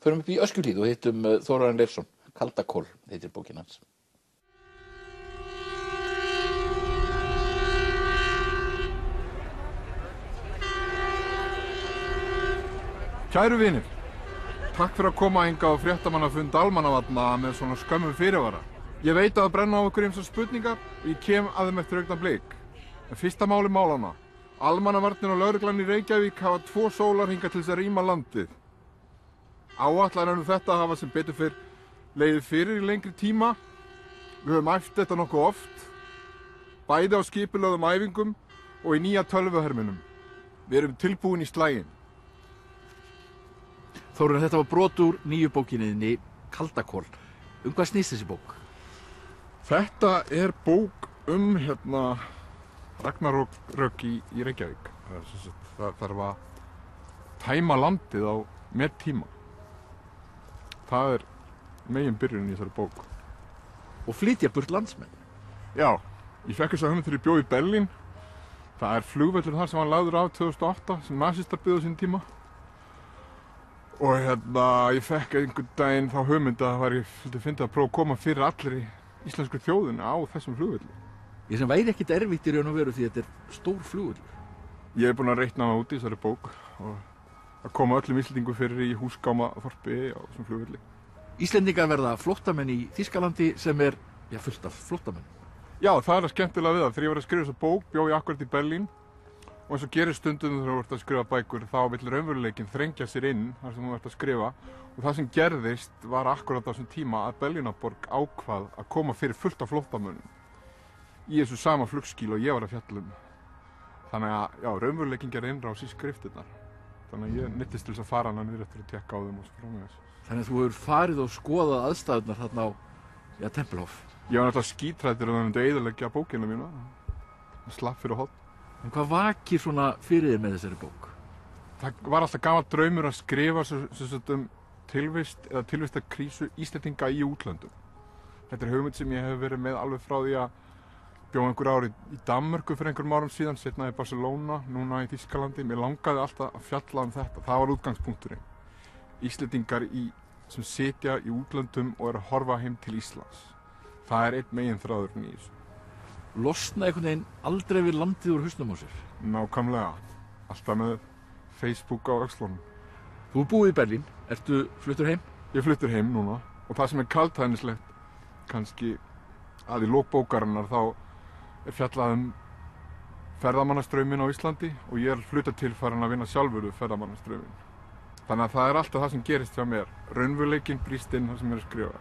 förum upp í Öskjuhlíð og hittum Þórarin Leifsson. Kaldakol heitir bókin hans. Kæru vinir, takk fyrir að koma hingað á fréttamannafund Almannavarna með svona skömmum fyrirvara. Ég veit að það brenna á okkur ýmsar spurningar og ég kem að þeim eftir augnablik. En fyrsta máli málanna. Almannavarnir og lögreglan í Reykjavík hafa 2 sólarhringa til þess að rýma landið. Áætlanir þetta hafa sem betur fyrr legið fyrir í lengri tíma. Við höfum æft þetta nokkuð oft, bæði á skipulögðum æfingum og í nýja tölvuherminum. Við erum tilbúin í slaginn. Þórarin, þetta var brot úr nýju bókinni Kaldakol. Hvað snýst þessi bók? Þetta er bók Ragnarök í Reykjavík. Það þarf að tæma landið á með tíma. Það er meginbyrjunin í þessari bók. Og flytja burt landsmenn? Já, ég fekk þessa hugmynd þegar ég bjó í Berlín. Það er flugvöllur þar sem var lagður af 2008 sem nasistar byggðu á sínum tíma. Og ég fekk einhvern daginn þá hugmynd að það væri fyndið að prófa að koma fyrir allir í íslensku þjóðinni á þessum flugvelli. Ég sem væri ekkert erfitt í raun og veru því þetta er stór flugvöllur. Ég er búinn að reikna það út í þessari bók og að koma öllum Íslendingum fyrir í Húsgámaþorpi á þessum flugvelli. Íslendingar verða flóttamenn í Þýskalandi sem er fullt af flóttamennum. Já, það er skemmtilega við það. Þegar ég var að skrifa þessa bók bjó ég akkúrat í Berlín. Og eins og gerist stundum þegar þú ert að skrifa bækur, þá vill raunveruleikinn þrengja sér inn þar sem þú ert að skrifa. Og það sem gerðist var akkúrat á þessum tíma að Berlínarborg ákvað að koma fyrir fullt af flóttamönnum í þessu sama flugskýli og ég var að fjalla um. Þannig að, já, raunveruleikinn gerði innrás í skriftirnar. Þannig að ég neyddist til þess að fara hana niður eftir að tekka á þeim og svo framvegis. Þannig að þú hefur farið og skoðað aðstæðurnar þarna á, Tempelhof. Ég var náttúrulega skítræddur að það myndi eyðileggja bókina mína. Slapp fyrir horn. En hvað vakir svona fyrir þér með þessari bók? Það var alltaf gamall draumur að skrifa tilvist eða tilvistarkrísu Íslendinga í útlöndum. Þetta er hugmynd sem ég hef verið með alveg frá því að bjó einhver ár í Danmörku fyrir einhverjum árum síðan, seinna í Barcelona, núna í Þýskalandi. Mér langaði alltaf að fjalla um þetta. Það var útgangspunkturinn. Íslendingar sem sitja í útlöndum og eru að horfa heim til Íslands. Það er einn meginþráðurinn í þessu. Losna einhvern veginn aldrei við landið úr hausnum á sér? Nákvæmlega. Alltaf með Facebook á öxlunum. Þú er búið í Berlín. Ertu fluttur heim? Ég fluttur heim núna. Og það sem er kaldhæðnislegt, kannski að í lok bókarinnar þá er fjallað um ferðamannastrauminn á Íslandi og ég er hluta til farin að vinna sjálfur við ferðamannastrauminn. Þannig að það er alltaf það sem gerist hjá mér. Raunveruleikinn brýst inn það sem er að skrifa.